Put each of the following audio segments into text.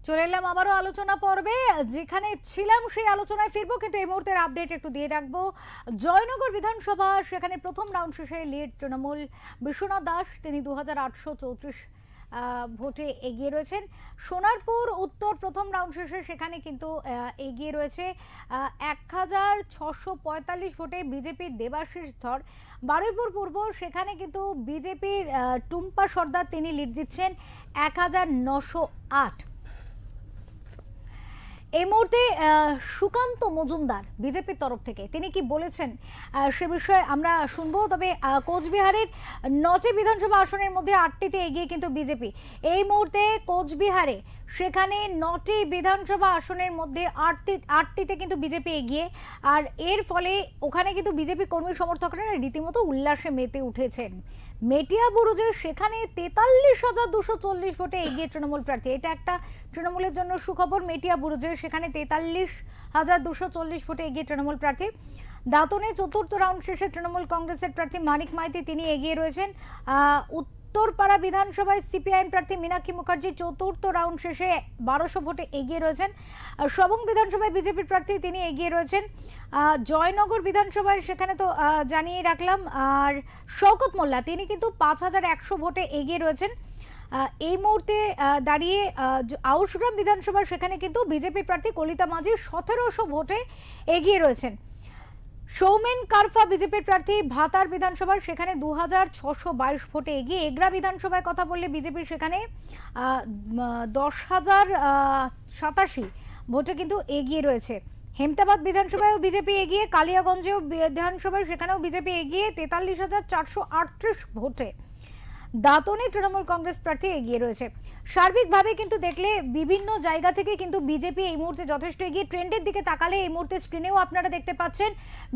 চলে এলাম আবারও আলোচনা পর্বে, যেখানে ছিলাম সেই আলোচনায় ফিরবো, কিন্তু এই মুহূর্তের আপডেট একটু দিয়ে রাখবো। জয়নগর বিধানসভা, সেখানে প্রথম রাউন্ড শেষে লিড তৃণমূল। বিশ্বনাথ দাস তিনি 2834 ভোটে এগিয়ে রয়েছেন। সোনারপুর উত্তর প্রথম রাউন্ড শেষে সেখানে কিন্তু এগিয়ে রয়েছে 1645 ভোটে বিজেপির দেবাশিস ধর। বারুইপুর পূর্ব, সেখানে কিন্তু বিজেপির টুম্পা সর্দার তিনি লিড দিচ্ছেন 1908। এই মুহূর্তে সুকান্ত মজুমদার বিজেপির তরফ থেকে তিনি কি বলেছেন সে বিষয়ে আমরা শুনবো। তবে কোচবিহারের 9টি বিধানসভা আসনের মধ্যে 8টিতে এগিয়ে কিন্তু বিজেপি এই মুহূর্তে। কোচবিহারে সেখানে 9টি বিধানসভা আসনের মধ্যে 8টিতে কিন্তু বিজেপি এগিয়ে, আর এর ফলে ওখানে কিন্তু বিজেপি কর্মী সমর্থকরা রীতিমতো উল্লাসে মেতে উঠেছেন। মেটিয়া বুরুজে সেখানে 43,240 ভোটে এগিয়ে তৃণমূল প্রার্থী। এটা একটা তৃণমূলের জন্য সুখবর। মেটিয়া বুরুজে সেখানে 43,240 ভোটে এগিয়ে তৃণমূল প্রার্থী। দাঁতনে চতুর্থ রাউন্ড শেষে তৃণমূল কংগ্রেসের প্রার্থী মানিক মাইতি তিনি এগিয়ে রয়েছেন। উত্তরপাড়া বিধানসভায় সিপিআইএম প্রার্থী মীনাক্ষী মুখার্জি চতুর্থ রাউন্ড শেষে 1200 ভোটে এগিয়ে রয়েছেন। সবং বিধানসভায় বিজেপির প্রার্থী তিনি এগিয়ে রয়েছেন। জয়নগর বিধানসভায় সেখানে তো জানিয়ে রাখলাম। আর শওকত মোল্লা তিনি কিন্তু 5100 ভোটে এগিয়ে রয়েছেন এই মুহূর্তে দাঁড়িয়ে। আউশগ্রাম বিধানসভা সেখানে কিন্তু বিজেপির প্রার্থী কলিতা মাঝি 1700 ভোটে এগিয়ে রয়েছেন। সৌমেন কারফা বিজেপির প্রার্থী ভাতার বিধানসভার সেখানে 2622 ভোটে এগিয়ে। এগরা বিধানসভায় কথা বললে বিজেপির সেখানে 10,087 ভোটে কিন্তু এগিয়ে রয়েছে। হেমতাবাদ বিধানসভায়ও বিজেপি এগিয়ে। কালিয়াগঞ্জেও বিধানসভায় সেখানেও বিজেপি এগিয়ে 43,438 ভোটে। দাঁতনে তৃণমূল কংগ্রেস প্রার্থী এগিয়ে রয়েছে। সার্বিকভাবে কিন্তু দেখলে বিভিন্ন জায়গা থেকে কিন্তু বিজেপি এই মুহূর্তে যথেষ্ট এগিয়ে। ট্রেন্ডের দিকে তাকালে এই মুহূর্তে স্ক্রিনেও আপনারা দেখতে পাচ্ছেন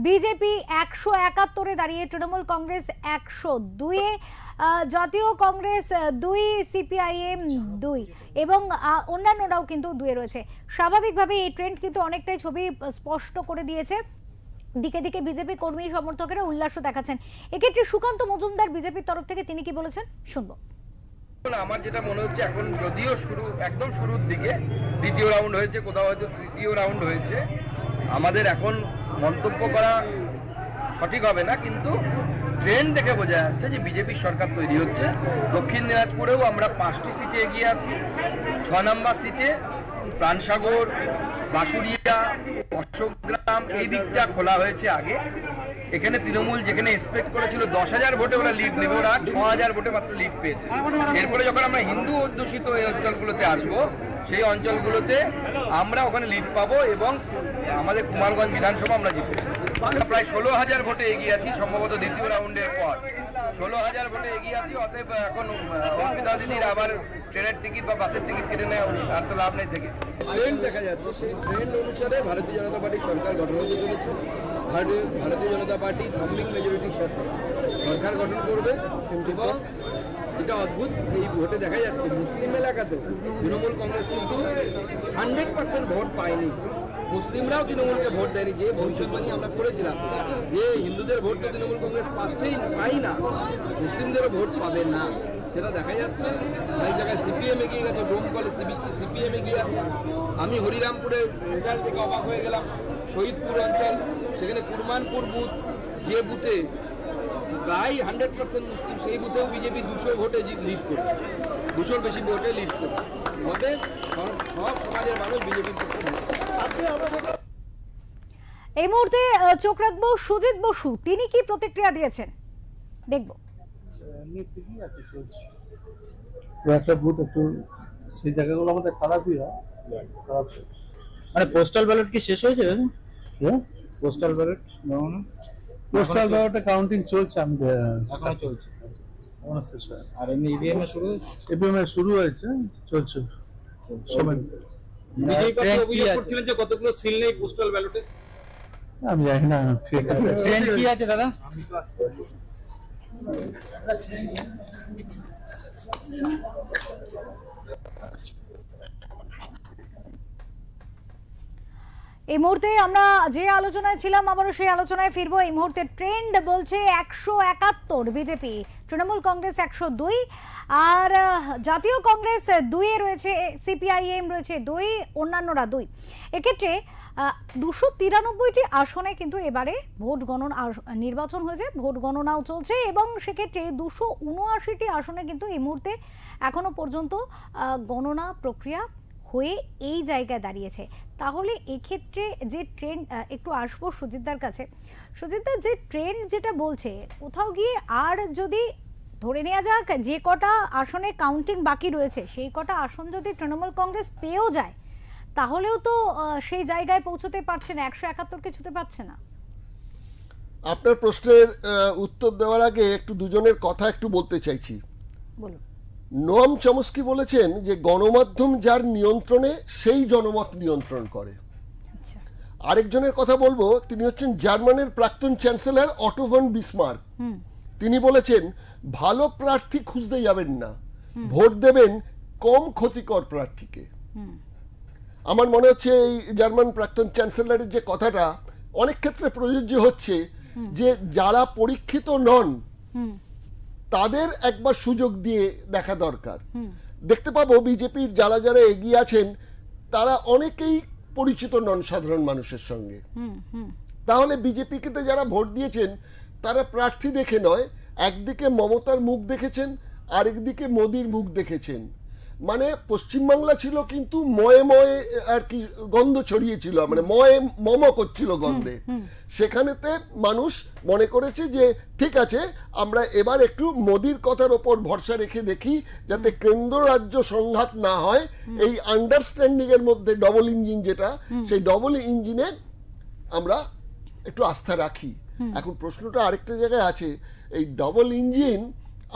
বিজেপি 171-এ দাঁড়িয়ে, তৃণমূল কংগ্রেস 102-এ, জাতীয় কংগ্রেস 2, সিপিআইএম 2 এবং অন্যান্যরাও কিন্তু 2-এ রয়েছে। স্বাভাবিকভাবে এই ট্রেন্ড কিন্তু অনেকটাই ছবি স্পষ্ট করে দিয়েছে। দিকে দিকে বিজেপি কর্মী সমর্থকেরা উল্লাস দেখাচ্ছেন। এক্ষেত্রে সুকান্ত মজুমদার বিজেপির তরফ থেকে তিনি কি বলেছেন শুনবো। আমার যেটা মনে হচ্ছে এখন যদিও একদম শুরুর দিকে দ্বিতীয় রাউন্ড হয়েছে, কোথাও হয়তো তৃতীয় রাউন্ড হয়েছে, আমাদের এখন মন্তব্য করা সঠিক হবে না, কিন্তু ট্রেন্ড দেখে বোঝা যাচ্ছে যে বিজেপির সরকার তৈরি হচ্ছে। দক্ষিণ দিনাজপুরেও আমরা 5টি সিটে এগিয়ে আছি। 6 নম্বর সিটে প্রাণসাগর, বাঁশুড়িয়া, অশোকগ্রাম এই দিকটা খোলা হয়েছে আগে। এখানে তৃণমূল যেখানে এক্সপেক্ট করেছিল 10,000 ভোটে ওরা লিড নেবে, ওরা 6,000 ভোটে মাত্র লিড পেয়েছে। এরপরে যখন আমরা হিন্দু অধ্যুষিত এই অঞ্চলগুলোতে আসবো, সেই অঞ্চলগুলোতে আমরা ওখানে লিড পাবো এবং আমাদের কুমারগঞ্জ বিধানসভা আমরা জিতবো। প্রায় 16,000 ভোটে এগিয়ে আছি, সম্ভবত দ্বিতীয় রাউন্ডের পর 16,000 ভোটে এগিয়ে আছি। অতএব এখন অর্পিতা দিদির আবার ট্রেনের টিকিট বা বাসের টিকিট কেটে নেওয়া উচিত, আর তো লাভ নেই থেকে। ট্রেন্ড দেখা যাচ্ছে, সেই ট্রেন্ড অনুসারে ভারতীয় জনতা পার্টির সরকার গঠন হতে চলেছে। ভারতীয় জনতা পার্টি থাম্বিং মেজরিটির সাথে সরকার গঠন করবে। এবং যেটা অদ্ভুত এই ভোটে দেখা যাচ্ছে, মুসলিম এলাকাতেও তৃণমূল কংগ্রেস কিন্তু 100% ভোট পায়নি। মুসলিমরাও তৃণমূলকে ভোট দেয়নি। যে ভবিষ্যৎবাণী আমরা করেছিলাম যে হিন্দুদের ভোট তো তৃণমূল কংগ্রেস পাই না, মুসলিমদেরও ভোট পাবে না, সেটা দেখা যাচ্ছে। অনেক জায়গায় সিপিএম এগিয়ে গেছে, ডোমকলে সিপিএম এগিয়ে আছে। আমি হরিরামপুরের রেজাল্ট থেকে অবাক হয়ে গেলাম। শহীদপুর অঞ্চল, সেখানে কুরমানপুর বুথ, যে বুথে প্রায় 100% মুসলিম, সেই বুথেও বিজেপি 200 ভোটে লিড করছে, 200-র বেশি ভোটে লিড করছে। মতে সব সমাজের মানুষ বিজেপির পক্ষে। এই মুহূর্তে চোখ রাখবো সুজিত বসু, তিনি কি প্রতিক্রিয়া দিয়েছেন দেখবো। একটা বুথ একটু সেই জায়গাগুলো আমাদের খারাপই হয়, খারাপ। মানে পোস্টাল ব্যালট কি শেষ হয়েছে? পোস্টাল ব্যালট পোস্টাল ব্যালটে কাউন্টিং চলছে, এখনো চলছে, এখনো শেষ হয়। আর এমনি ইভিএম এ শুরু শুরু হয়েছে, চলছে সময়। বিজেপি অভিযোগ করছিলেন যে কতগুলো সিল নেই পোস্টাল ব্যালটে। আমি জানি না ট্রেন্ড কি আছে দাদা? এই মুহূর্তে আমরা যে আলোচনায় ছিলাম আবারও সেই আলোচনায় ফিরবো। এই মুহূর্তে ট্রেন্ড বলছে 171 বিজেপি, তৃণমূল কংগ্রেস 102, আর জাতীয় কংগ্রেস 2-এ রয়েছে, সিপিআইএম রয়েছে 2, অন্যান্যরা 2। এক্ষেত্রে 293টি আসনে কিন্তু এবারে ভোট গণনা নির্বাচন হয়েছে, ভোট গণনাও চলছে, এবং সেক্ষেত্রে 279টি আসনে কিন্তু এই মুহূর্তে এখনো পর্যন্ত গণনা প্রক্রিয়া হয়ে এই জায়গায় দাঁড়িয়েছে। তাহলে এক্ষেত্রে যে ট্রেন্ড, একটু আসবো সুজিতদার কাছে। সুজিতদা, যে ট্রেন্ড যেটা বলছে, কোথাও গিয়ে আর যদি ধরে নেওয়া যাক যে কটা আসনে কাউন্টিং বাকি রয়েছে সেই কটা আসন যদি তৃণমূল কংগ্রেস পেয়েও যায়, তাহলেও তো সেই জায়গায় পৌঁছতে পারছে না, 171কে ছুতে পারছে না। আপনার প্রশ্নের উত্তর দেওয়ার আগে একটু দুজনের কথা একটু বলতে চাইছি। বলুন। নোয়াম চমস্কি বলেছেন যে গণমাধ্যম যার নিয়ন্ত্রণে সেই জনমত নিয়ন্ত্রণ করে। আচ্ছা। আরেকজনের কথা বলবো, তিনি হচ্ছেন জার্মানির প্রাক্তন চ্যান্সেলর অটো ভন বিসমার্ক। তিনি বলেছেন ভালো প্রার্থী খুঁজতে যাবেন না, ভোট দেবেন কম ক্ষতিকর প্রার্থীকে। আমার মনে হচ্ছে এই জার্মান প্রাক্তন চ্যান্সেলরের যে কথাটা অনেক ক্ষেত্রে প্রযোজ্য হচ্ছে, যে যারা পরীক্ষিত নন তাদের একবার সুযোগ দিয়ে দেখা দরকার। দেখতে পাবো বিজেপির যারা যারা এগিয়ে আছেন তারা অনেকেই পরিচিত নন সাধারণ মানুষের সঙ্গে। তাহলে বিজেপিকে তো যারা ভোট দিয়েছেন তারা প্রার্থী দেখে নয়, একদিকে মমতার মুখ দেখেছেন, আরেকদিকে মোদির মুখ দেখেছেন। মানে পশ্চিমবাংলা ছিল কিন্তু ময়ে ময়ে আর কি গন্ধ ছড়িয়েছিল, মানে ময়ে মম করছিল গন্ধে। সেখানেতে মানুষ মনে করেছে যে ঠিক আছে, আমরা এবার একটু মোদির কথার ওপর ভরসা রেখে দেখি, যাতে কেন্দ্র রাজ্য সংঘাত না হয়। এই আন্ডারস্ট্যান্ডিং এর মধ্যে ডবল ইঞ্জিন যেটা, সেই ডবল ইঞ্জিনে আমরা একটু আস্থা রাখি। এখন প্রশ্নটা আরেকটা জায়গায় আছে, এই ডবল ইঞ্জিন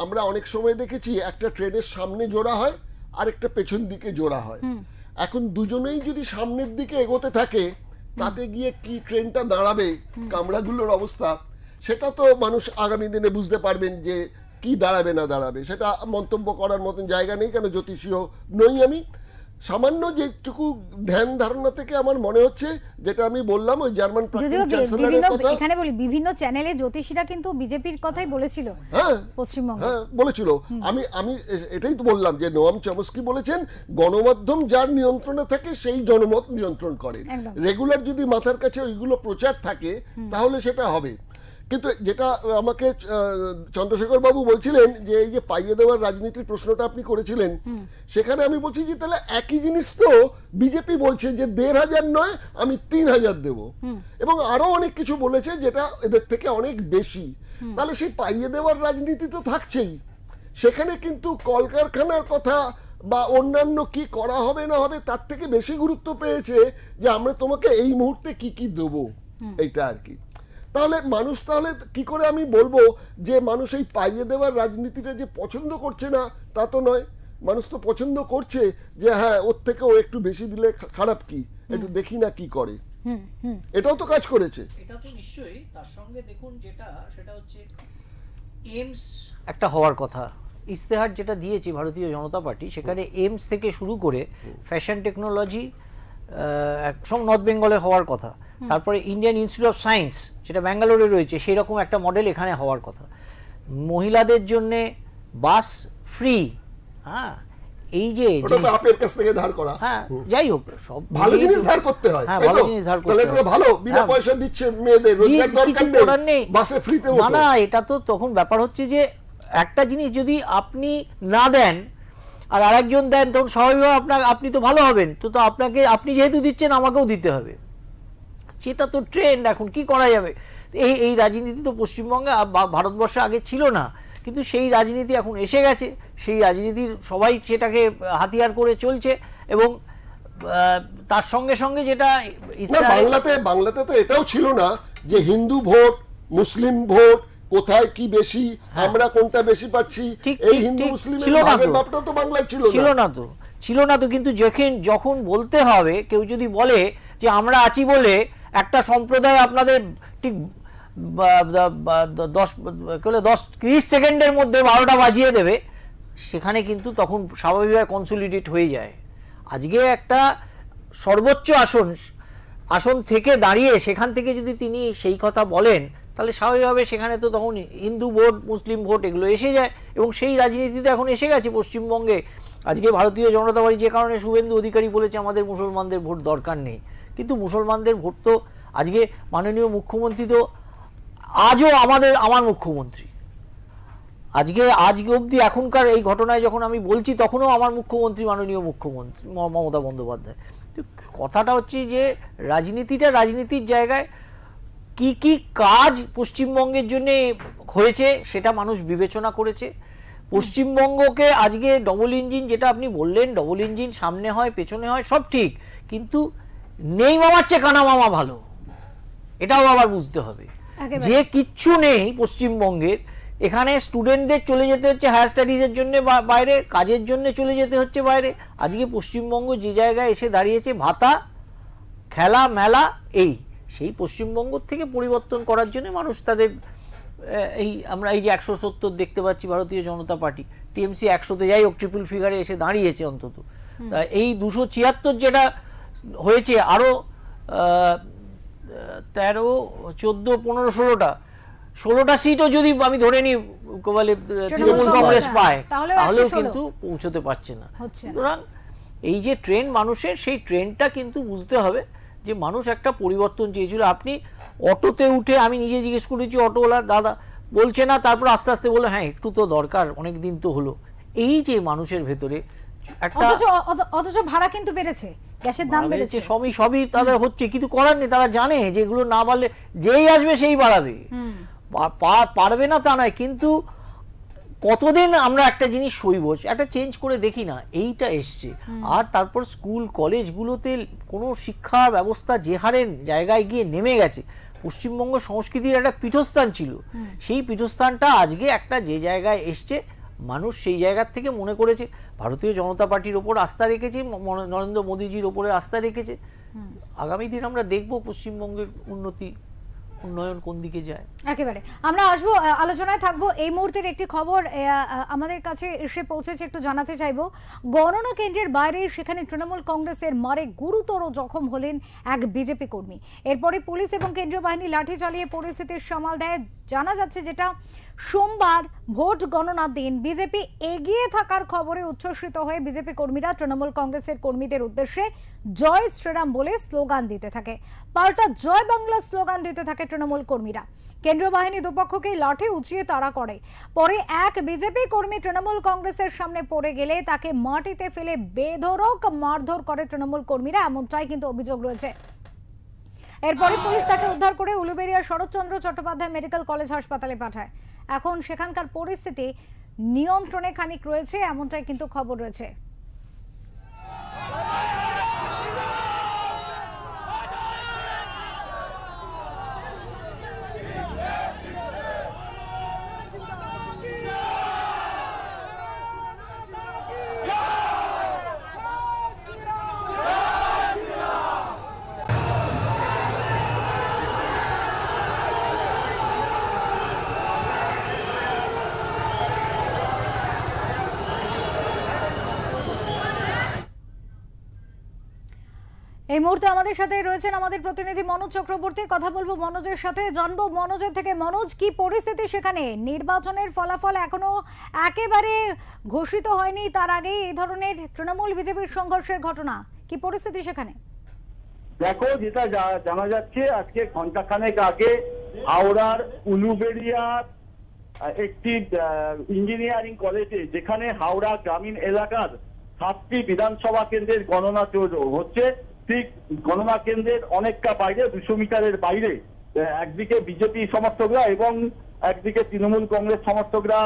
আমরা অনেক সময় দেখেছি একটা ট্রেনের সামনে জোড়া হয় আরেকটা পেছন দিকে জোড়া হয়। এখন দুজনেই যদি সামনের দিকে এগোতে থাকে, তাতে গিয়ে কি ট্রেনটা দাঁড়াবে, কামরাগুলোর অবস্থা, সেটা তো মানুষ আগামী দিনে বুঝতে পারবেন যে কি দাঁড়াবে না দাঁড়াবে। সেটা মন্তব্য করার মতন জায়গা নেই, কেন জ্যোতিষীয় নই আমি। সামান্য যেটুকু ধ্যান ধারণা থেকে আমার মনে হচ্ছে, যেটা আমি বললাম ওই জার্মান প্রাক্তন চ্যান্সেলরের কথা, এখানে বলি বিভিন্ন চ্যানেলে জ্যোতিষীরা কিন্তু বিজেপির কথাই বলেছিল। হ্যাঁ পশ্চিমবঙ্গে হ্যাঁ বলেছিল। আমি এটাই তো বললাম যে নোয়াম চমস্কি বলেছেন গণমাধ্যম যার নিয়ন্ত্রণে থাকে সেই জনমত নিয়ন্ত্রণ করে। রেগুলার যদি মাথার কাছে ওইগুলো প্রচার থাকে তাহলে সেটা হবে। কিন্তু যেটা আমাকে চন্দ্রশেখর বাবু বলছিলেন যে এই যে পাইয়ে দেওয়ার রাজনীতির প্রশ্নটা আপনি করেছিলেন, সেখানে আমি বলছি যে তাহলে একই জিনিস তো বিজেপি বলছে যে 1,500 নয় আমি 3,000 দেব, এবং আরো অনেক কিছু বলেছে যেটা এদের থেকে অনেক বেশি। তাহলে সেই পাইয়ে দেওয়ার রাজনীতি তো থাকছেই। সেখানে কিন্তু কলকারখানার কথা বা অন্যান্য কি করা হবে না হবে তার থেকে বেশি গুরুত্ব পেয়েছে যে আমরা তোমাকে এই মুহূর্তে কি কি দেবো, এইটা আর কি। তাহলে মানুষ, তাহলে কি করে আমি বলবো যে মানুষ এই পাইয়ে দেওয়ার রাজনীতিটা যে পছন্দ করছে না, তা তো নয়। মানুষ তো পছন্দ করছে যে হ্যাঁ ওর থেকে ও একটু বেশি দিলে খারাপ কি, একটু দেখি না কি করে। এটাও তো কাজ করেছে। এটা তো নিশ্চয়ই। তার সঙ্গে দেখুন যেটা, সেটা হচ্ছে এইমস একটা হওয়ার কথা। ইস্তেহার যেটা দিয়েছে ভারতীয় জনতা পার্টি, সেখানে এইমস থেকে শুরু করে ফ্যাশন টেকনোলজি সব নর্থ বেঙ্গলে হওয়ার কথা। তারপরে ইন্ডিয়ান ইনস্টিটিউট অফ সায়েন্স যেটা ব্যাঙ্গালোরে রয়েছে, সেই রকম একটা মডেল এখানে হওয়ার কথা। মহিলাদের জন্য বাস ফ্রি। হ্যাঁ, এই যে ওটা তো আপের কাছ থেকে ধার করা। হ্যাঁ, যাই হোক, সব ভালো জিনিস ধার করতে হয়। হ্যাঁ, ভালো জিনিস ধার করতে হয়। তাহলে এটা ভালো, বিনা পয়সা দিচ্ছে মেয়েদের, রোজগার দরকার নেই, বাসে ফ্রিতে ওঠো। না, এটা তো তখন ব্যাপার হচ্ছে যে একটা জিনিস যদি আপনি না দেন আর আরেকজন দেন, তখন স্বাভাবিকভাবে আপনি তো ভালো হবেন, তো আপনাকে, আপনি যেহেতু দিচ্ছেন আমাকেও দিতে হবে। সেটা তো ট্রেন্ড। এখন কি করা যাবে? এই রাজনীতি তো পশ্চিমবঙ্গে ভারতবর্ষে আগে ছিল না, কিন্তু সেই রাজনীতি এখন এসে গেছে। সেই রাজনীতির সবাই সেটাকে হাতিয়ার করে চলছে, এবং তার সঙ্গে সঙ্গে যেটা বাংলাতে তো এটাও ছিল না যে হিন্দু ভোট, মুসলিম ভোট, কোথায় কি বেশি, আমরা কোনটা বেশি পাচ্ছি, এই হিন্দু মুসলিমের ভাগের মাপটা তো বাংলায় ছিল না তো। কিন্তু যখন বলতে হবে, কেউ যদি বলে যে আমরা আছি বলে একটা সম্প্রদায় আপনাদের ঠিক 10-30 সেকেন্ডের মধ্যে 12টা বাজিয়ে দেবে, সেখানে কিন্তু তখন স্বাভাবিকভাবে কনসলিডেট হয়ে যায়। আজকে একটা সর্বোচ্চ আসন আসন থেকে দাঁড়িয়ে সেখান থেকে যদি তিনি সেই কথা বলেন, তাহলে স্বাভাবিকভাবে সেখানে তো তখন হিন্দু ভোট, মুসলিম ভোট এগুলো এসে যায়, এবং সেই রাজনীতিতে এখন এসে গেছে পশ্চিমবঙ্গে। আজকে ভারতীয় জনতা পার্টি যে কারণে শুভেন্দু অধিকারী বলেছে আমাদের মুসলমানদের ভোট দরকার নেই, কিন্তু মুসলমানদের ভোট তো আজকে মাননীয় মুখ্যমন্ত্রী তো আজও আমার মুখ্যমন্ত্রী, আজকে অবধি এখনকার এই ঘটনায় যখন আমি বলছি তখনও আমার মুখ্যমন্ত্রী মাননীয় মুখ্যমন্ত্রী মমতা বন্দ্যোপাধ্যায়। তো কথাটা হচ্ছে যে রাজনীতির জায়গায় কি কি কাজ পশ্চিমবঙ্গের জন্য হয়েছে সেটা মানুষ বিবেচনা করেছে। পশ্চিমবঙ্গকে আজকে ডবল ইঞ্জিন, যেটা আপনি বললেন ডবল ইঞ্জিন সামনে হয় পেছনে হয় সব ঠিক, কিন্তু নেই মামার চেয়ে কানা মামা ভালো, এটাও আবার বুঝতে হবে। যে কিচ্ছু নেই পশ্চিমবঙ্গের, এখানে স্টুডেন্টদের চলে যেতে হচ্ছে হায়ার স্টাডিজের জন্য বাইরে, কাজের জন্য চলে যেতে হচ্ছে বাইরে। আজকে পশ্চিমবঙ্গ যে জায়গায় এসে দাঁড়িয়েছে, ভাতা, খেলা, মেলা, সেই পশ্চিমবঙ্গ থেকে পরিবর্তন করার জন্য মানুষ তাদের আমরা এই যে 170 দেখতে পাচ্ছি ভারতীয় জনতা পার্টি, টিএমসি 100-তে যাই হোক ট্রিপল ফিগারে এসে দাঁড়িয়েছে অন্তত। এই 276 যেটা হয়েছে, আরো 13, 14, 15, 16টা সিটও যদি আমি ধরে নিই তৃণমূল কংগ্রেস পায়, তাহলেও কিন্তু পৌঁছতে পারছে না। সুতরাং এই যে ট্রেন্ড মানুষের, সেই ট্রেন্ডটা কিন্তু বুঝতে হবে যে মানুষ একটা পরিবর্তন চেয়েছিল। আপনি অটোতে উঠে, আমি নিজে জিজ্ঞেস করেছি অটোওয়ালা দাদা বলছে না, তারপর আস্তে আস্তে বলে হ্যাঁ একটু তো দরকার, অনেক দিন তো হলো। এই যে মানুষের ভেতরে একটা, অথচ ভাড়া কিন্তু বেড়েছে, গ্যাসের দাম বেড়েছে, সবই তাদের হচ্ছে, কিন্তু করার নেই। তারা জানে যে এগুলো না বাড়লে যেই আসবে সেই বাড়াবে, পারবে না তা নয়, কিন্তু কতদিন আমরা একটা জিনিস সইব, একটা চেঞ্জ করে দেখি না, এইটা এসছে। আর তারপর স্কুল কলেজগুলোতে কোনো শিক্ষা ব্যবস্থা যে হারে জায়গায় গিয়ে নেমে গেছে, পশ্চিমবঙ্গ সংস্কৃতির একটা পীঠস্থান ছিল, সেই পীঠস্থানটা আজকে একটা যে জায়গায় এসছে, মানুষ সেই জায়গার থেকে মনে করেছে ভারতীয় জনতা পার্টির ওপর আস্থা রেখেছে, নরেন্দ্র মোদীজির ওপরে আস্থা রেখেছে। আগামী দিন আমরা দেখব পশ্চিমবঙ্গের উন্নয়ন কোন দিকে যায়। একেবারে আমরা আসবো, আলোচনায় থাকবো। এই মুহূর্তের একটি খবর আমাদের কাছে এসে পৌঁছেছে, একটু জানাতে চাইবো। গণনা কেন্দ্রের বাইরে সেখানে তৃণমূল কংগ্রেসের মারে গুরুতর জখম হলেন এক বিজেপি কর্মী। এরপরে পুলিশ এবং কেন্দ্রীয় বাহিনী লাঠি চালিয়ে পরিস্থিতির সামাল দেয়। জানা যাচ্ছে যেটা সোমবার ভোট গণনার দিন বিজেপি এগিয়ে থাকার খবরে উচ্ছ্বসিত হয়ে বিজেপি কর্মীরা তৃণমূল কংগ্রেসের কর্মীদের উদ্দেশ্যে জয় শ্রীরাম বলে স্লোগান দিতে থাকে, পাল্টা জয় বাংলা স্লোগান দিতে থাকে তৃণমূল কর্মীরা। কেন্দ্রীয় বাহিনী দুপক্ষকে লাঠি উঁচিয়ে তাড়া করে। পরে এক বিজেপি কর্মী তৃণমূল কংগ্রেসের সামনে পড়ে গেলে তাকে মাটিতে ফেলে বেধড়ক মারধর করে তৃণমূল কর্মীরা, এমনটাই কিন্তু অভিযোগ রয়েছে। এরপরে পুলিশ তাকে উদ্ধার করে উলুবেড়িয়ার শরৎচন্দ্র চট্টোপাধ্যায় মেডিকেল কলেজ হাসপাতালে পাঠায়। এখন সেখানকার পরিস্থিতি নিয়ন্ত্রণে খানিক রয়েছে, এমনটাই কিন্তু খবর রয়েছে। এই মুহূর্তে আমাদের সাথে রয়েছেন আমাদের প্রতিনিধি মনোজ চক্রবর্তী। কথা বলবো মনোজের সাথে, জানবো মনোজের থেকে। মনোজ, কি পরিস্থিতি সেখানে? নির্বাচনের ফলাফল এখনো একেবারে ঘোষিত হয়নি, তার আগে এই ধরনের তৃণমূল বিজেপির সংঘর্ষের ঘটনা, কি পরিস্থিতি সেখানে? দেখো, যেটা জানা যাচ্ছে, আজকে ঘন্টাখানেক আগে হাওড়ার উলুবেড়িয়ার একটি ইঞ্জিনিয়ারিং কলেজে, যেখানে হাওড়া গ্রামীণ এলাকার 7টি বিধানসভা কেন্দ্রের গণনা হচ্ছে, ঠিক গণনা কেন্দ্রের অনেকটা বাইরে, 200 মিটারের বাইরে, একদিকে বিজেপি সমর্থকরা এবং একদিকে তৃণমূল কংগ্রেস সমর্থকরা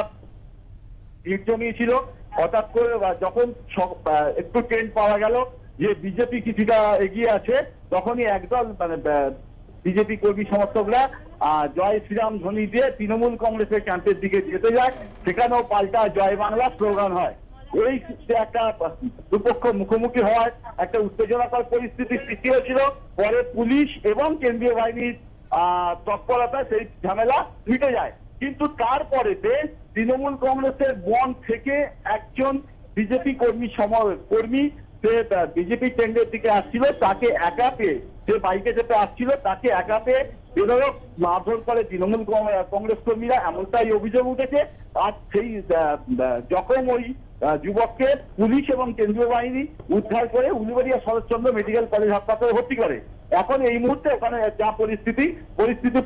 ভিড় জমিয়েছিল। হঠাৎ করে যখন একটু ট্রেন্ড পাওয়া গেল যে বিজেপি কিছুটা এগিয়ে আছে, তখনই একদল বিজেপি কর্মী সমর্থকরা জয় শ্রীরাম ধ্বনি দিয়ে তৃণমূল কংগ্রেসের ক্যাম্পের দিকে যেতে যায়। সেখানেও পাল্টা জয় বাংলা স্লোগান হয়। এই একটা দুপক্ষ মুখোমুখি হওয়ার একটা উত্তেজনাকর পরিস্থিতি সৃষ্টি হয়েছিল। পরে পুলিশ এবং কেন্দ্রীয় বাহিনীর তৎপরতায় সেই ঝামেলা মিটে যায়। কিন্তু তারপরে তৃণমূল কংগ্রেসের বন থেকে একজন বিজেপি কর্মী সে বিজেপি টেন্ডের দিকে আসছিল, তাকে একা পেয়ে, সে বাইকে চেপে আসছিল, তাকে একা পেয়ে বেধড়ক মারধর করে তৃণমূল কংগ্রেস কর্মীরা, এমনটাই অভিযোগ উঠেছে। আর সেই জখম ওই যুবককে পুলিশ এবং কেন্দ্রীয় বাহিনী উদ্ধার করে উলুবেড়িয়া শরৎচন্দ্র মেডিকেল কলেজ হাসপাতালে ভর্তি করে। এখন এই মুহূর্তে ওখানে যা পরিস্থিতি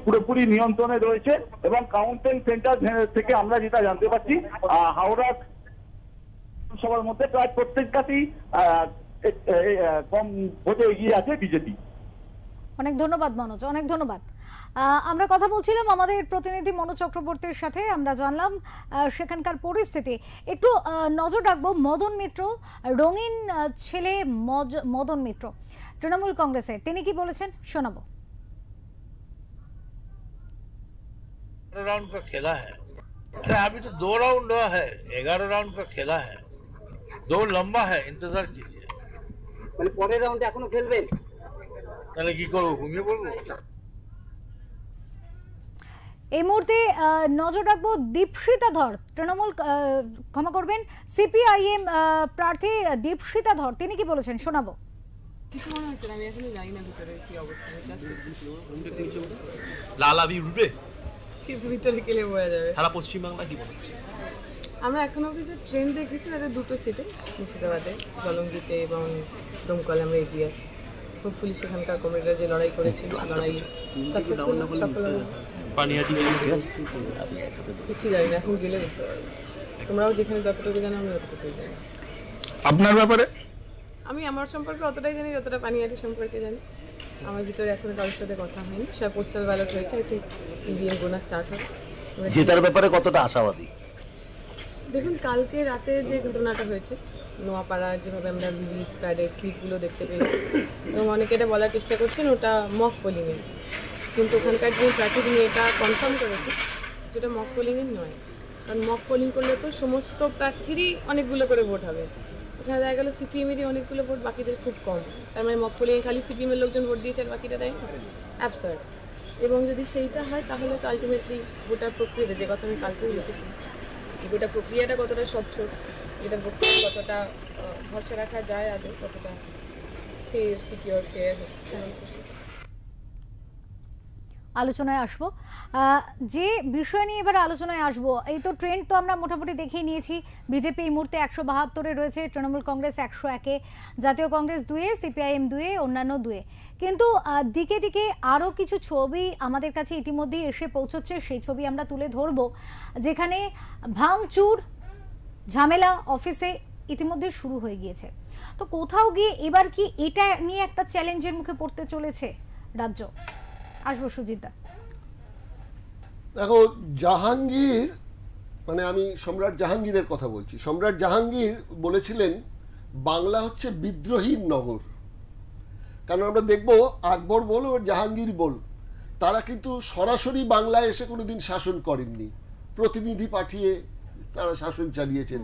পুরোপুরি নিয়ন্ত্রণে রয়েছে। এবং কাউন্টিং সেন্টার থেকে আমরা যেটা জানতে পারছি, হাওড়া সবার মধ্যে প্রায় প্রত্যেকটাতেই কম ভোটে এগিয়ে আছে বিজেপি। অনেক ধন্যবাদ মনোজ, অনেক ধন্যবাদ। আমরা কথা বলছিলাম আমাদের প্রতিনিধি মনোজ চক্রবর্তীর সাথে, আমরা জানলাম সেখানকার পরিস্থিতি। একটু নজর রাখবো মদন মিত্র, রঙিন ছেলে মদন মিত্র তৃণমূল কংগ্রেসের, তিনি কি বলেছেন শোনাবো। राउंड का खेला है, अरे अभी तो 2 राउंड हुआ है, 11 राउंड का खेला है, दौड़ लंबा है, इंतजार कीजिए। মানে পরের রাউন্ডে এখনো খেলবেন? তাহলে কি করবো, ঘুমিয়ে পড়বো? এই মুহূর্তে নজর রাখবো দীপশিতা ধর, তৃণমূল ক্ষমা করবেন সিপিআইএম প্রার্থী দীপশিতা ধর, তিনি কি বলেছেন শোনাবো। কিছু মনে হচ্ছে না, আমি এখনো জানি না ভিতরে কি অবস্থা। লাল আবি উঠবে, শীত ভিতরে গেলে বোঝা যাবে। সারা পশ্চিমবাংলা কি মনে হচ্ছে? আমরা এখনো অবধি যে ট্রেন দেখেছি তাদের 2টো সিটে, মুর্শিদাবাদে, জলঙ্গিতে এবং দমকলে আমরা এগিয়ে আছি। হোপফুলি সেখানকার কমিটিরা যে লড়াই করেছিল, লড়াই সাকসেসফুল, সফল হবে। পানিহাটি কিছু জানি না, এখন গেলে বুঝতে পারবো। তোমরাও যেখানে যতটুকু জানো আমি ততটুকুই জানি। আপনার ব্যাপারে? আমি আমার সম্পর্কে অতটাই জানি যতটা পানিহাটি সম্পর্কে জানি। আমার ভিতরে এখনো কারোর সাথে কথা হয়নি, সব পোস্টাল ব্যালট হয়েছে, I think EVM gonna start হবে। জেতার ব্যাপারে কতটা আশাবাদী? দেখুন, কালকে রাতে যে ঘটনাটা হয়েছে নোয়াপাড়ার, যেভাবে আমরা ভিভি প্যাডের স্লিপগুলো দেখতে পেয়েছি, এবং অনেকে এটা বলার চেষ্টা করছেন ওটা মক পোলিংয়ের, কিন্তু ওখানকার যে প্রার্থী তিনি এটা কনফার্ম করেছে যেটা মক পোলিংয়ের নয়। কারণ মক পোলিং করলে তো সমস্ত প্রার্থীরই অনেকগুলো করে ভোট হবে, ওখানে দেখা গেলো সিপিএমেরই অনেকগুলো ভোট, বাকিদের খুব কম। তার মানে মক পোলিংয়ে খালি সিপিএমের লোকজন ভোট দিয়েছে আর বাকিটা দেয় না, অ্যাবসার্ড। এবং যদি সেইটা হয় তাহলে তো আলটিমেটলি ভোটার প্রক্রিয়াতে, যে কথা আমি কালকেও লিখেছি, গোটা প্রক্রিয়াটা কতটা স্বচ্ছ, এটা ভোটটা কতটা ভরসা রাখা যায়, আদৌ কতটা সেফ, সিকিউর, ফেয়ার হচ্ছে। আলোচনায় আসবো যে বিষয় নিয়ে এবার আলোচনায় আসবো, এই তো ট্রেন্ড তো আমরা মোটামুটি দেখিয়ে নিয়েছি। বিজেপি এই মুহূর্তে 172-এ রয়েছে, তৃণমূল কংগ্রেস 101-এ, জাতীয় কংগ্রেস 2-এ, সিপিআইএম 2-এ, অন্যান্য 2-এ। কিন্তু দিকে দিকে আরও কিছু ছবি আমাদের কাছে ইতিমধ্যেই এসে পৌঁছচ্ছে, সেই ছবি আমরা তুলে ধরবো, যেখানে ভাঙচুর ঝামেলা অফিসে ইতিমধ্যে শুরু হয়ে গিয়েছে। তো কোথাও গিয়ে এবার কি এটা নিয়ে একটা চ্যালেঞ্জের মুখে পড়তে চলেছে রাজ্য? আসবো সুজিতদা। দেখো, জাহাঙ্গীর, মানে আমি সম্রাট জাহাঙ্গীরের কথা বলছি, সম্রাট জাহাঙ্গীর বলেছিলেন বাংলা হচ্ছে বিদ্রোহীর নগর। কারণ আমরা দেখব আকবর বল ও জাহাঙ্গীর বল, তারা কিন্তু সরাসরি বাংলায় এসে কোনোদিন শাসন করেননি, প্রতিনিধি পাঠিয়ে তারা শাসন চালিয়েছেন,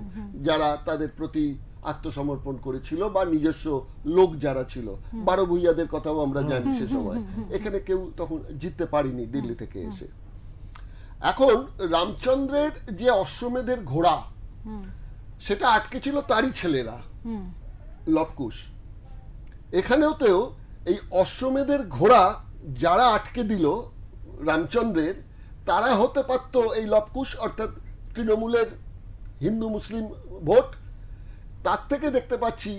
যারা তাদের প্রতি আত্মসমর্পণ করেছিল বা নিজস্ব লোক যারা ছিল। 12 ভূঁইয়াদের কথাও আমরা জানি সে সময়, এখানে কেউ তখন জিততে পারেনি দিল্লি থেকে এসে। এখন রামচন্দ্রের যে অশ্বমেধের ঘোড়া, সেটা আটকে ছিল তারই ছেলেরা, লবকুশ। এখানেও এই অশ্বমেধের ঘোড়া যারা আটকে দিল রামচন্দ্রের, তারা হতে পারত এই লবকুশ, অর্থাৎ তৃণমূলের হিন্দু মুসলিম ভোট। তার থেকে দেখতে পাচ্ছি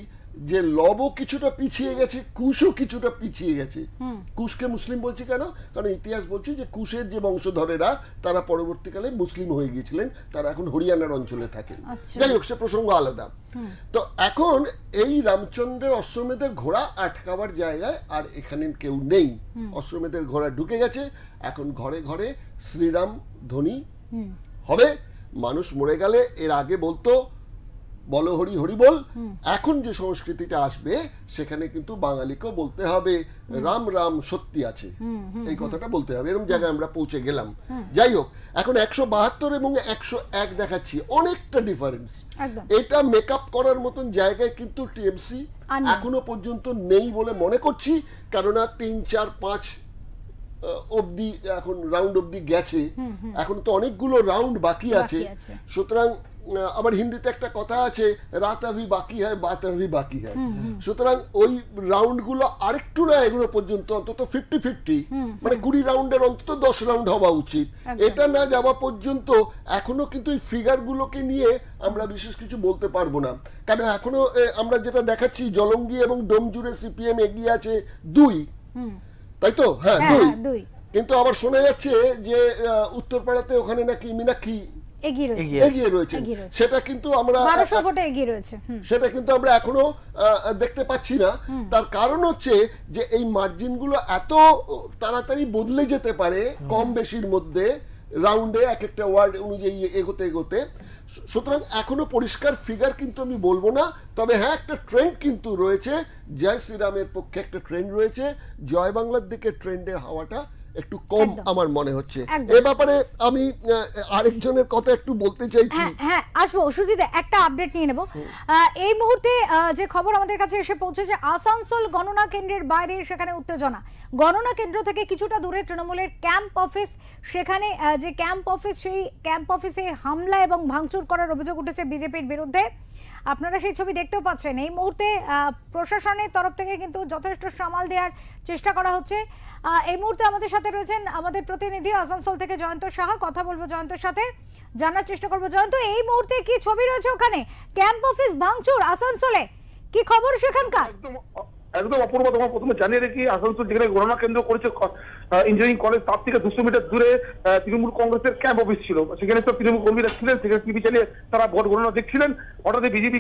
যে লবও কিছুটা পিছিয়ে গেছে, কুশও কিছুটা পিছিয়ে গেছে। কুশকে মুসলিম বলছি কেন? কারণ ইতিহাস বলছি যে কুশের যে বংশধরেরা তারা পরবর্তীকালে মুসলিম হয়ে গিয়েছিলেন, তারা এখন হরিয়ানার অঞ্চলে থাকেন। যাই হোক, সে প্রসঙ্গ আলাদা। তো এখন এই রামচন্দ্রের অশ্বমেধের ঘোড়া আটকাবার জায়গায় আর এখানে কেউ নেই, অশ্বমেধের ঘোড়া ঢুকে গেছে। এখন ঘরে ঘরে শ্রীরাম ধ্বনি হবে। মানুষ মরে গেলে এর আগে বলতো বলো হরি হরি বল, এখন যে সংস্কৃতিটা আসবে সেখানে কিন্তু বাঙালিকেও বলতে হবে রাম রাম সত্যি আছে, এই কথাটা বলতে হবে। এরকম জায়গায় আমরা পৌঁছে গেলাম। যাই হোক, এখন 172 এবং 101 দেখাচ্ছি, অনেকটা ডিফারেন্স। এটা মেকআপ করার মতন জায়গায় কিন্তু টিএমসি এখনো পর্যন্ত নেই বলে মনে করছি, কেননা 3, 4, 5 অবধি এখন রাউন্ড অবধি গেছে, এখন তো অনেকগুলো রাউন্ড বাকি আছে। সুতরাং আবার হিন্দিতে একটা কথা আছে, রাত আভি বাকি হয় বাত আভি বাকি হয়। সুতরাং ওই রাউন্ডগুলো আরেকটু না এগুলো পর্যন্ত অন্তত 50-50, মানে 20 রাউন্ডের অন্তত 10 রাউন্ড হওয়া উচিত। এটা না যাওয়া পর্যন্ত এখনো কিন্তু এই ফিগারগুলোকে নিয়ে আমরা বিশেষ কিছু বলতে পারবো না, কারণ এখনো আমরা যেটা দেখাচ্ছি জলঙ্গি এবং ডোমজুড়ে সিপিএম এগিয়ে আছে 2, তাই তো? হ্যাঁ, 2। কিন্তু আবার শোনা যাচ্ছে যে উত্তরপাড়াতে ওখানে নাকি মীনাক্ষী এগিয়ে রয়েছে, সেটা কিন্তু আমরা 1200 ভোটে এগিয়ে রয়েছে। সেটা কিন্তু আমরা এখনো দেখতে পাচ্ছি না। তার কারণ হচ্ছে যে এই মার্জিনগুলো এত তাড়াতাড়ি বদলে যেতে পারে কম বেশির মধ্যে রাউন্ডে এক একটা ওয়ার্ড অনুযায়ী এগোতে এগোতে। সুতরাং এখনো পরিষ্কার ফিগার কিন্তু আমি বলবো না, তবে হ্যাঁ একটা ট্রেন্ড কিন্তু রয়েছে, জয় শ্রীরামের পক্ষে একটা ট্রেন্ড রয়েছে, জয় বাংলার দিকে ট্রেন্ডের হাওয়াটা একটু কম আমার মনে হচ্ছে। এ ব্যাপারে আমি আরেকজনের কথা একটু বলতে চাইছি। হ্যাঁ আসবো সুজিত, একটা আপডেট নিয়ে নেব। এই মুহূর্তে যে খবর আমাদের কাছে এসে পৌঁছেছে, আসানসোল গণনা কেন্দ্রের বাইরে সেখানে উত্তেজনা। গণনা কেন্দ্র থেকে কিছুটা দূরে তৃণমূলের ক্যাম্প অফিস, সেখানে যে ক্যাম্প অফিস, সেই ক্যাম্প অফিসে হামলা এবং ভাঙচুর করার অভিযোগ উঠেছে বিজেপির বিরুদ্ধে। আপনারা সেই ছবি দেখতেও পাচ্ছেন। এই মুহূর্তে প্রশাসনের তরফ থেকে কিন্তু যথেষ্ট সামাল দেওয়ার চেষ্টা করা হচ্ছে। এই মুহূর্তে আমাদের সাথে রয়েছেন আমাদের প্রতিনিধি আসানসোল থেকে জয়ন্ত সাহা। কথা বলবো জয়ন্তর সাথে, জানার চেষ্টা করবো। জয়ন্ত, এই মুহূর্তে কি ছবি রয়েছে ওখানে? ক্যাম্প অফিস ভাঙচুর আসানসোলে, কি খবর সেখানকার? একদম অপূর্ব। তোমার প্রথমে জানিয়ে রেখি, আসানসোল যেখানে গণনা কেন্দ্র করেছে ইঞ্জিনিয়ারিং কলেজ, তার থেকে 200 মিটার দূরে তৃণমূল কংগ্রেসের ক্যাম্প অফিস ছিল। সেখানে সব তৃণমূল কর্মীরা ছিলেন, সেখানে টিভি চালিয়ে তারা ভোট গণনা দেখছিলেন। হঠাৎ বিজেপি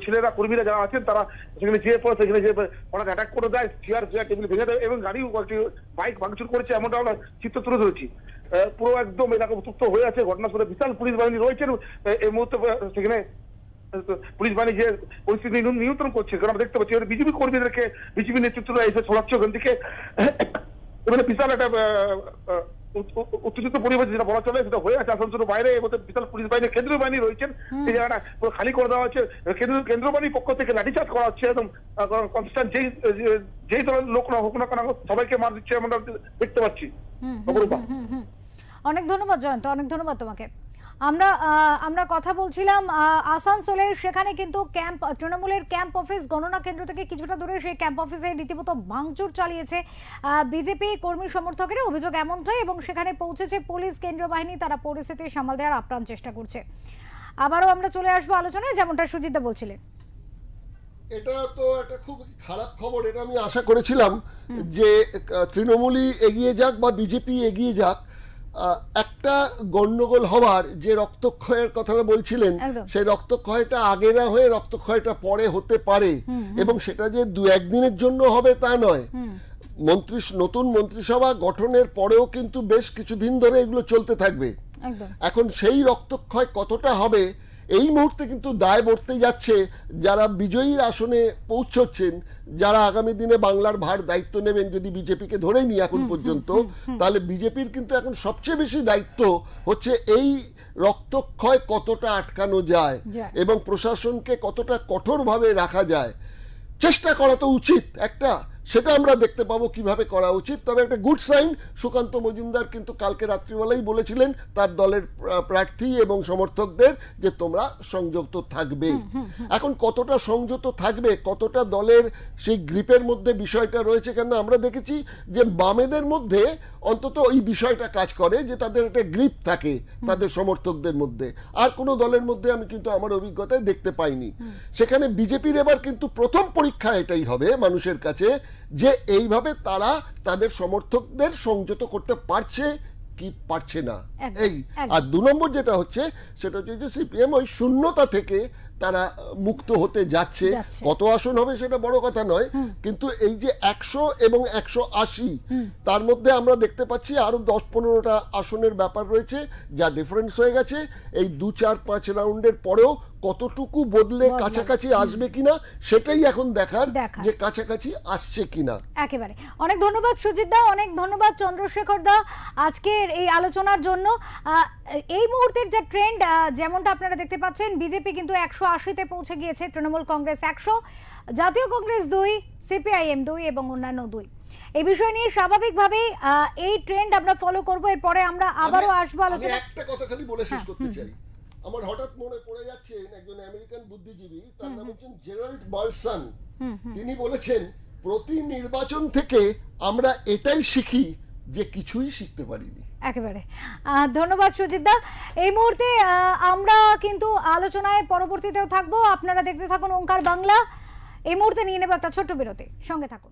ছেলেরা কর্মীরা যারা আছেন তারা সেখানে যেয়ে পড়ে, সেখানে যে হঠাৎ অ্যাটাক করে দেয়, চেয়ার টেবিল ভেঙে দেয় এবং গাড়ি বাইক ভাঙচুর করেছে, এমনটা আমরা চিত্র তুলে ধরেছি। পুরো একদম এলাকা উত্তপ্ত হয়ে আছে। ঘটনাস্থলে বিশাল পুলিশ বাহিনী রয়েছেন এই মুহূর্তে। সেখানে পুলিশ বাহিনী যে পরিস্থিতি নিয়ন্ত্রণ করছে, কারণ আমরা দেখতে পাচ্ছি বিজেপি কর্মীদেরকে বিজেপি নেতৃত্বরা এসে ছড়াচ্ছে ওখান থেকে। এবারে বিশাল একটা উত্তেজিত পরিবেশ যেটা বলা চলে সেটা হয়ে আছে আসানসোলের বাইরে। এর মধ্যে বিশাল পুলিশ বাহিনী, কেন্দ্রীয় বাহিনী রয়েছেন। এই জায়গাটা পুরো খালি করে দেওয়া হচ্ছে। কেন্দ্রীয় বাহিনীর পক্ষ থেকে লাঠিচার্জ করা হচ্ছে। একদম কনস্ট্যান্ট যেই দলের লোক না হোক না কেন সবাইকে মার দিচ্ছে, আমরা দেখতে পাচ্ছি। অনেক ধন্যবাদ জয়ন্ত, অনেক ধন্যবাদ তোমাকে। আমরা কথা বলছিলাম আসানসোলের, সেখানে কিন্তু ক্যাম্প, তৃণমূলের ক্যাম্প অফিস গণনা কেন্দ্র থেকে কিছুটা দূরে সেই ক্যাম্প অফিসে রীতিমতো ভাঙচুর চালিয়েছে বিজেপি কর্মী সমর্থকেরা। অভিযোগ এমনটাই, এবং সেখানে পৌঁছেছে পুলিশ, কেন্দ্রীয় বাহিনী, তারা পরিস্থিতি সামাল দেওয়ার আপ্রাণ চেষ্টা করছে। আবারও আমরা চলে আসবো আলোচনায়, যেমনটা সুজিতা বলছিলেন। এটা তো একটা খুব খারাপ খবর। এটা আমি আশা করেছিলাম যে তৃণমূলই এগিয়ে যাক বা বিজেপি এগিয়ে যাক। একটা গন্ডগোল হওয়ার যে রক্তক্ষয়ের কথাটা বলছিলেন, সেই রক্তক্ষয়টা আগে না হয়ে রক্তক্ষয়টা পরে হতে পারে, এবং সেটা যে 2-1 দিনের জন্য হবে তা নয়। নতুন মন্ত্রিসভা গঠনের পরেও কিন্তু বেশ কিছুদিন ধরে এগুলো চলতে থাকবে। এখন সেই রক্তক্ষয় কতটা হবে এই মুহূর্তে কিন্তু দায় বর্তে যাচ্ছে যারা বিজয়ীর আসনে পৌঁছচ্ছেন, যারা আগামী দিনে বাংলার ভার দায়িত্ব নেবেন। যদি বিজেপিকে ধরে নিই এখন পর্যন্ত, তাহলে বিজেপির কিন্তু এখন সবচেয়ে বেশি দায়িত্ব হচ্ছে এই রক্তক্ষয় কতটা আটকানো যায় এবং প্রশাসনকে কতটা কঠোরভাবে রাখা যায়। চেষ্টা করা তো উচিত একটা, সেটা আমরা দেখতে পাবো কিভাবে করা উচিত। তবে একটা গুড সাইন, সুকান্ত মজুমদার কিন্তু কালকে রাত্রিবেলাই বলেছিলেন তার দলের প্রার্থী এবং সমর্থকদের যে তোমরা সংযত থাকবে। এখন কতটা সংযত থাকবে, কতটা দলের সেই গ্রিপের মধ্যে বিষয়টা রয়েছে, কেন আমরা দেখেছি যে বামেদের মধ্যে অন্তত ওই বিষয়টা কাজ করে যে তাদের একটা গ্রিপ থাকে তাদের সমর্থকদের মধ্যে। আর কোনো দলের মধ্যে আমি কিন্তু আমার অভিজ্ঞতায় দেখতে পাইনি। সেখানে বিজেপির এবার কিন্তু প্রথম পরীক্ষা এটাই হবে মানুষের কাছে, যে এইভাবে তারা তাদের সমর্থকদের সংযত করতে পারছে কি পারছে না। এই আর 2 নম্বর যেটা হচ্ছে সেটা হচ্ছে যে সিপিএম ওই শূন্যতা থেকে তারা মুক্ত হতে যাচ্ছে। কত আসন হবে সেটা বড় কথা নয়, কিন্তু এই যে 100 এবং 180 তার মধ্যে আমরা দেখতে পাচ্ছি আরো 10-15টা আসনের ব্যাপার রয়েছে যা ডিফারেন্স হয়ে গেছে। এই 2-4-5 রাউন্ডের পরেও কতটুকু বদলে কাছাকাছি আসবে কিনা সেটাই এখন দেখার, যে কাছাকাছি আসছে কিনা। একেবারে অনেক ধন্যবাদ সুজিত দা, অনেক ধন্যবাদ চন্দ্রশেখর দা আজকের এই আলোচনার জন্য। এই মুহূর্তের যে ট্রেন্ড যেমনটা আপনারা দেখতে পাচ্ছেন, বিজেপি কিন্তু 180-তে পৌঁছে গিয়েছে, তৃণমূল কংগ্রেস 100, জাতীয় কংগ্রেস 2, সিপিআইএম 2 এবং অন্যান্য 2। এই বিষয় নিয়ে স্বাভাবিকভাবে এই ট্রেন্ড আমরা ফলো করব। এরপরে আমরা আবারও আসবো আলোচনা। একটা কথা খালি বলে শেষ করতে চাই, আমার হঠাৎ মনে পড়ে যাচ্ছেন একজন আমেরিকান বুদ্ধিজীবী, তার নাম হচ্ছেন জেরাল্ড বার্টসন। তিনি বলেছেন প্রতি নির্বাচন থেকে আমরা এটাই শিখি যে কিছুই শিখতে পারিনি। একেবারে ধন্যবাদ সুজিত দা। এই মুহূর্তে আমরা কিন্তু আলোচনায় পরবর্তীতেও থাকবো, আপনারা দেখতে থাকুন ওঙ্কার বাংলা। এই মুহূর্তে নিয়ে নেব একটা ছোট্ট বিরতি, সঙ্গে থাকুন।